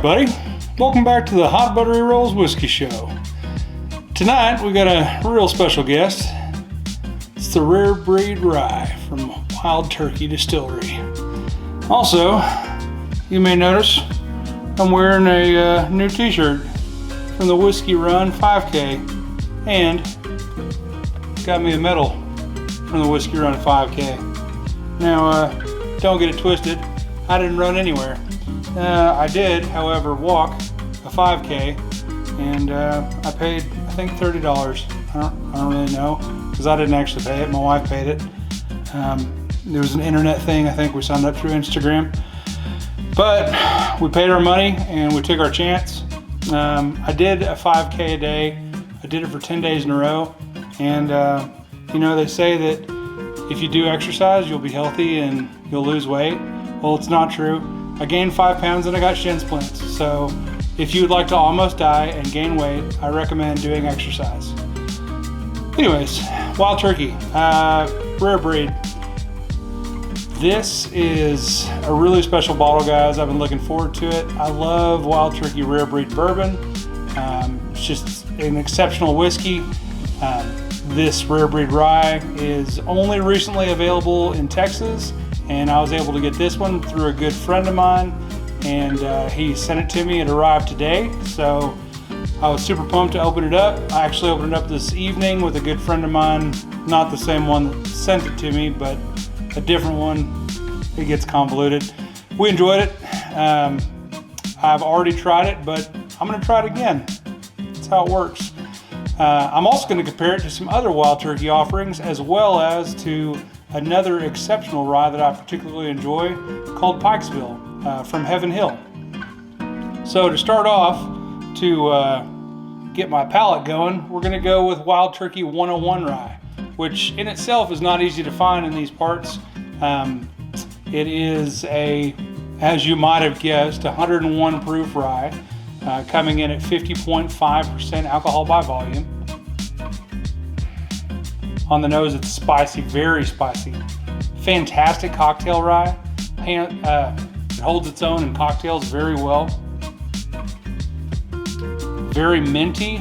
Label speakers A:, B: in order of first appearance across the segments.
A: everybody, welcome back to the Hot Buttery Rolls Whiskey Show. Tonight we got a real special guest. It's the Rare Breed Rye from Wild Turkey Distillery. Also, you may notice I'm wearing a new t-shirt from the Whiskey Run 5K and got me a medal from the Whiskey Run 5K. Now, don't get it twisted, I didn't run anywhere. I did, however, walk a 5K, and I paid, I think, $30. I don't really know, because I didn't actually pay it. My wife paid it. There was an internet thing. I think we signed up through Instagram. But we paid our money, and we took our chance. I did a 5K a day. I did it for 10 days in a row. And, you know, they say that if you do exercise, you'll be healthy and you'll lose weight. Well, it's not true. I gained 5 pounds and I got shin splints. So if you would like to almost die and gain weight, I recommend doing exercise. Anyways, Wild Turkey, Rare Breed. This is a really special bottle, guys. I've been looking forward to it. I love Wild Turkey Rare Breed bourbon. It's just an exceptional whiskey. This Rare Breed Rye is only recently available in Texas, and I was able to get this one through a good friend of mine, and he sent it to me. It arrived today, so I was super pumped to open it up. I actually opened it up this evening with a good friend of mine, not the same one that sent it to me, but a different one. It gets convoluted. We enjoyed it. I've already tried it, but I'm going to try it again. That's how it works. I'm also going to compare it to some other Wild Turkey offerings, as well as to another exceptional rye that I particularly enjoy called Pikesville from Heaven Hill. So to start off, to get my palate going, we're going to go with Wild Turkey 101 Rye, which in itself is not easy to find in these parts. It is as you might have guessed, 101 proof rye, coming in at 50.5% alcohol by volume. On the nose, it's spicy, very spicy. Fantastic cocktail rye. It holds its own in cocktails very well. Very minty,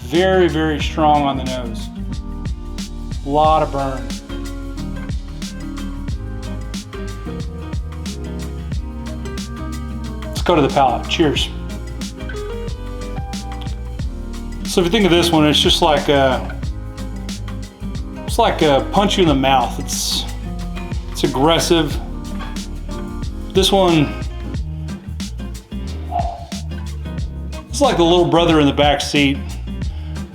A: very, very strong on the nose. A lot of burn. Let's go to the palate. Cheers. So if you think of this one, it's just like a punch you in the mouth. It's aggressive. This one, it's like the little brother in the back seat.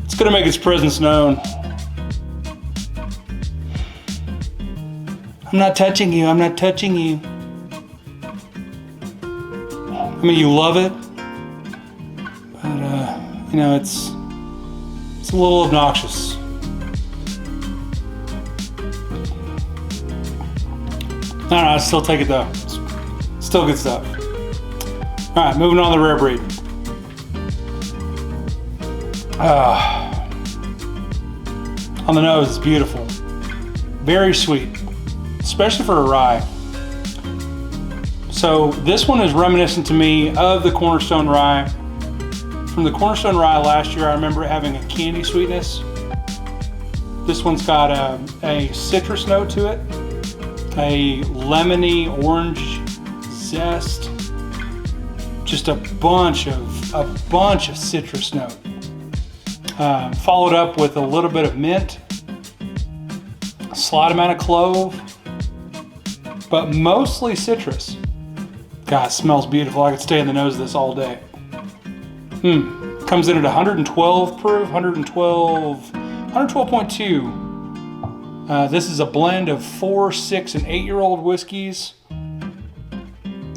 A: It's gonna make its presence known. I'm not touching you, I'm not touching you. I mean, you love it, but you know, it's a little obnoxious. No, I still take it though. It's still good stuff. All right, moving on to the Rare Breed. On the nose, it's beautiful. Very sweet, especially for a rye. So this one is reminiscent to me of the Cornerstone Rye. From the Cornerstone Rye last year, I remember it having a candy sweetness. This one's got a citrus note to it, a lemony orange zest, just a bunch of citrus note. Followed up with a little bit of mint, a slight amount of clove, but mostly citrus. God, it smells beautiful. I could stay in the nose of this all day. Comes in at 112 proof, 112.2. This is a blend of 4, 6, and 8-year-old whiskeys.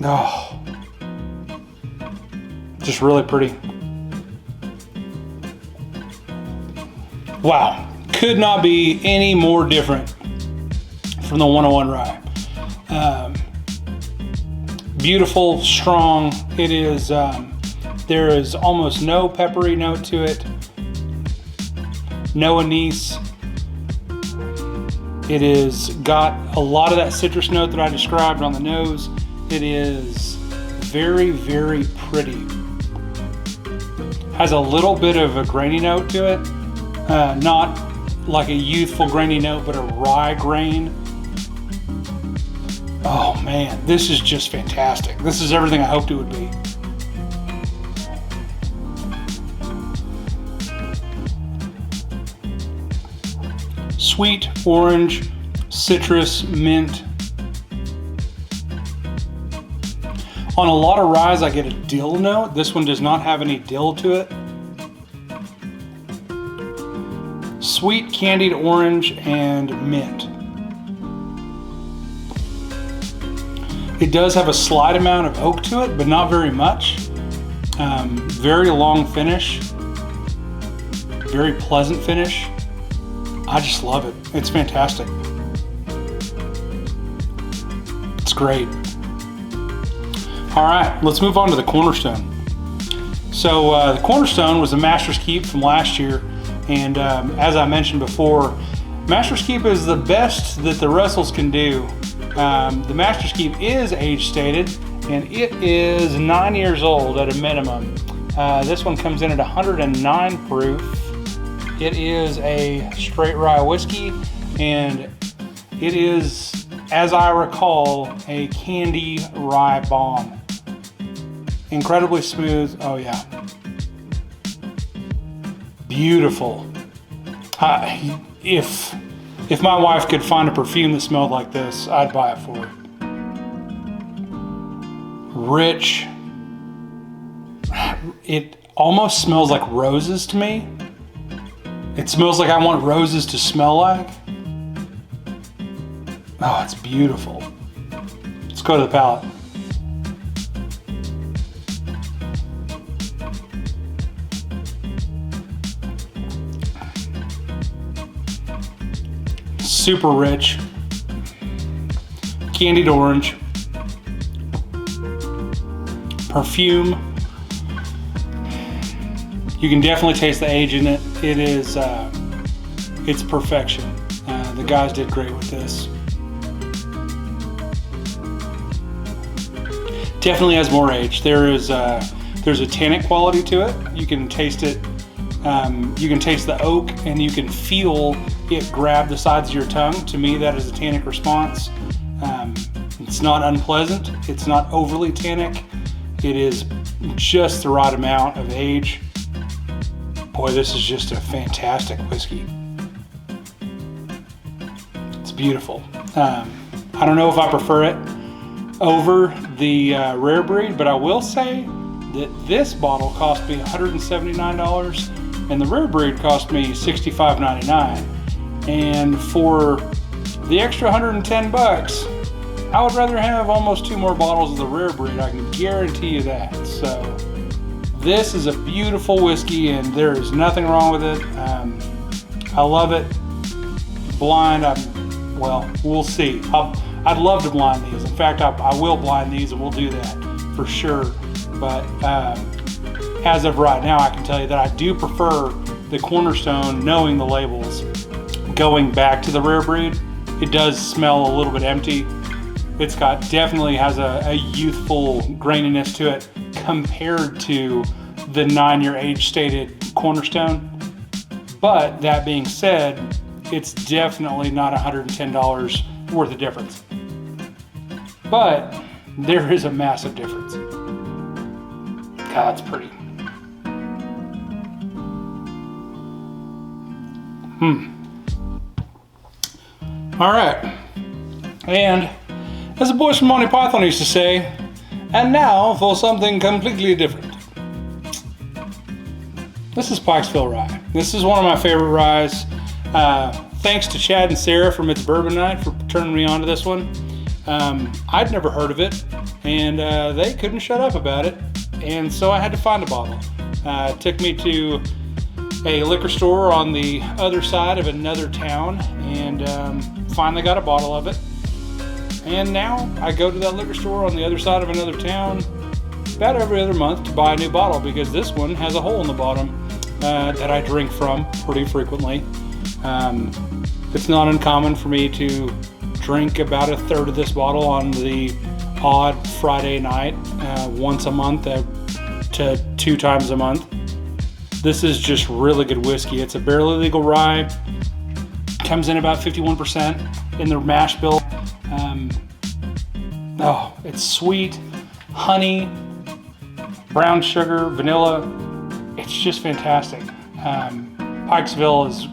A: Oh, just really pretty. Wow, could not be any more different from the 101 Rye. Beautiful, strong. It is. There is almost no peppery note to it. No anise. It is got a lot of that citrus note that I described on the nose. It is very, very pretty. Has a little bit of a grainy note to it. Not like a youthful grainy note, but a rye grain. Oh man, this is just fantastic. This is everything I hoped it would be. Sweet, orange, citrus, mint. On a lot of ryes, I get a dill note. This one does not have any dill to it. Sweet candied orange and mint. It does have a slight amount of oak to it, but not very much. Very long finish. Very pleasant finish. I just love it. It's fantastic. It's great. All right, let's move on to the Cornerstone. So the Cornerstone was a Master's Keep from last year, and as I mentioned before, Master's Keep is the best that the Russells can do. The Master's Keep is age stated, and it is 9 years old at a minimum. This one comes in at 109 proof. It is a straight rye whiskey, and it is, as I recall, a candy rye bomb. Incredibly smooth. Oh yeah. Beautiful. If my wife could find a perfume that smelled like this, I'd buy it for her. Rich. It almost smells like roses to me. It smells like I want roses to smell like. Oh, it's beautiful. Let's go to the palate. Super rich. Candied orange. Perfume. You can definitely taste the age in it. It is, it's perfection. The guys did great with this. Definitely has more age. There's a tannic quality to it. You can taste it. You can taste the oak, and you can feel it grab the sides of your tongue. To me, that is a tannic response. It's not unpleasant. It's not overly tannic. It is just the right amount of age. Boy, this is just a fantastic whiskey. It's beautiful. I don't know if I prefer it over the Rare Breed, but I will say that this bottle cost me $179 and the Rare Breed cost me $65.99. And for the extra 110 bucks, I would rather have almost 2 more bottles of the Rare Breed. I can guarantee you that. So this is a beautiful whiskey, and there is nothing wrong with it. I love it. Blind, well, we'll see. I'd love to blind these. In fact, I will blind these, and we'll do that for sure. But as of right now, I can tell you that I do prefer the Cornerstone, knowing the labels. Going back to the Rare Breed, it does smell a little bit empty. It's definitely has a youthful graininess to it compared to the 9-year age stated Cornerstone. But that being said, it's definitely not $110 worth of difference. But there is a massive difference. God, that's pretty. All right. And as the boys from Monty Python used to say, and now for something completely different. This is Pikesville Rye. This is one of my favorite ryes. Thanks to Chad and Sarah from It's Bourbon Night for turning me on to this one. I'd never heard of it, and they couldn't shut up about it, and so I had to find a bottle. It took me to a liquor store on the other side of another town, and finally got a bottle of it. And now I go to that liquor store on the other side of another town about every other month to buy a new bottle, because this one has a hole in the bottom that I drink from pretty frequently. It's not uncommon for me to drink about a third of this bottle on the odd Friday night, once a month to 2 times a month. This is just really good whiskey. It's a barely legal rye. Comes in about 51% in the mash bill. Oh, it's sweet, honey, brown sugar, vanilla. It's just fantastic. Pikesville is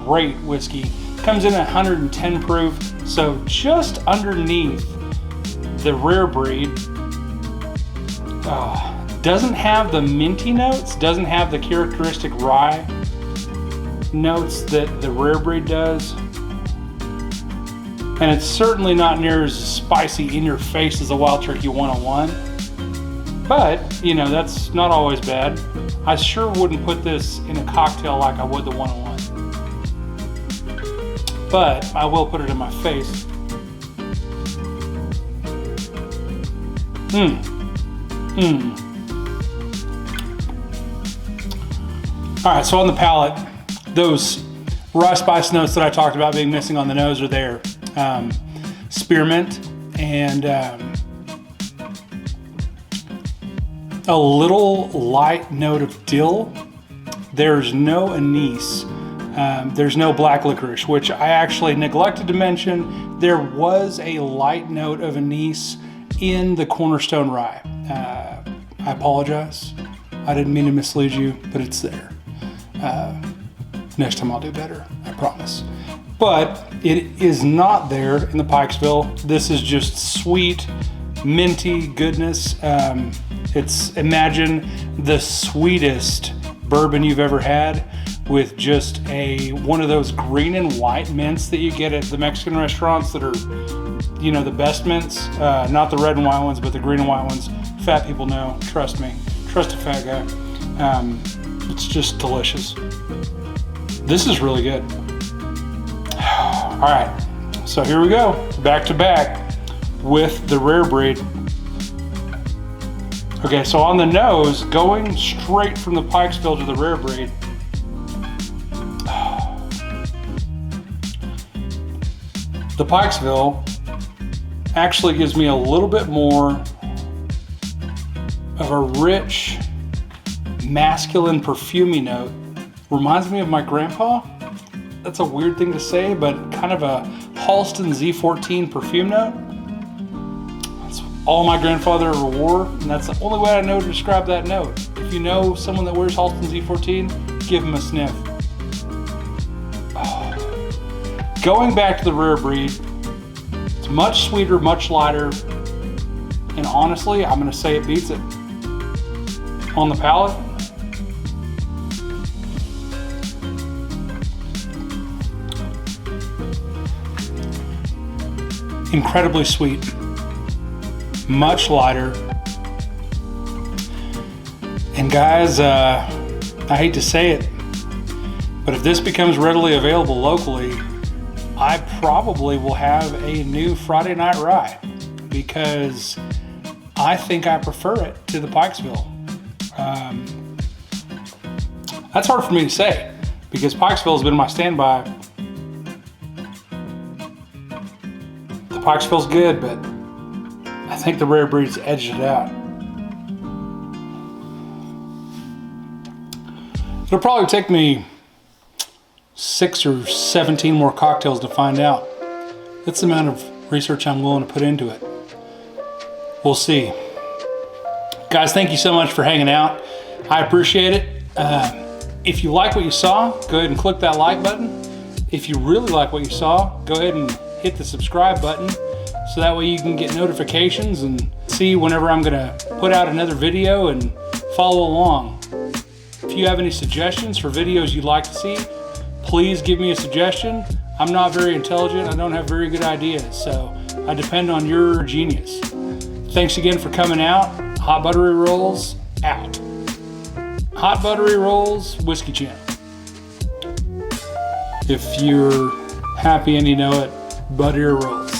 A: great whiskey. Comes in at 110 proof, so just underneath the Rare Breed. Doesn't have the minty notes, doesn't have the characteristic rye notes that the Rare Breed does. And it's certainly not near as spicy in your face as a Wild Turkey 101. But, you know, that's not always bad. I sure wouldn't put this in a cocktail like I would the 101. But I will put it in my face. All right, so on the palate, those raw spice notes that I talked about being missing on the nose are there. Spearmint and a little light note of dill. There's no anise. There's no black licorice, which I actually neglected to mention. There was a light note of anise in the Cornerstone rye. I apologize. I didn't mean to mislead you, but it's there. Next time I'll do better, I promise. But it is not there in the Pikesville. This is just sweet, minty goodness. Imagine the sweetest bourbon you've ever had with just one of those green and white mints that you get at the Mexican restaurants that are, you know, the best mints. Not the red and white ones, but the green and white ones. Fat people know, trust me. Trust a fat guy. It's just delicious. This is really good. All right, so here we go, back to back with the Rare Breed. Okay, so on the nose, going straight from the Pikesville to the Rare Breed. The Pikesville actually gives me a little bit more of a rich, masculine, perfumey note. Reminds me of my grandpa. That's a weird thing to say, but kind of a Halston Z14 perfume note. That's all my grandfather ever wore, and that's the only way I know to describe that note. If you know someone that wears Halston Z14, give them a sniff. Oh. Going back to the Rare Breed, it's much sweeter, much lighter, and honestly, I'm gonna say it beats it. On the palate, incredibly sweet, much lighter. And guys, I hate to say it, but if this becomes readily available locally, I probably will have a new Friday Night Rye because I think I prefer it to the Pikesville. That's hard for me to say because Pikesville has been my standby. Pikesville's good, but I think the Rare Breed's edged it out. It'll probably take me 6 or 17 more cocktails to find out. That's the amount of research I'm willing to put into it. We'll see. Guys, thank you so much for hanging out. I appreciate it. If you like what you saw, go ahead and click that like button. If you really like what you saw, go ahead and hit the subscribe button so that way you can get notifications and see whenever I'm gonna put out another video and follow along. If you have any suggestions for videos you'd like to see, please give me a suggestion. I'm not very intelligent, I don't have very good ideas, so I depend on your genius. Thanks again for coming out. Hot Buttery Rolls out. Hot Buttery Rolls Whiskey Channel. If you're happy and you know it, Buttery Rolls.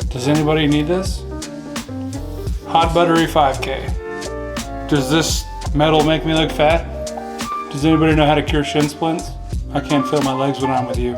A: Does anybody need this? Hot Buttery 5K. Does this metal make me look fat? Does anybody know how to cure shin splints? I can't feel my legs when I'm with you.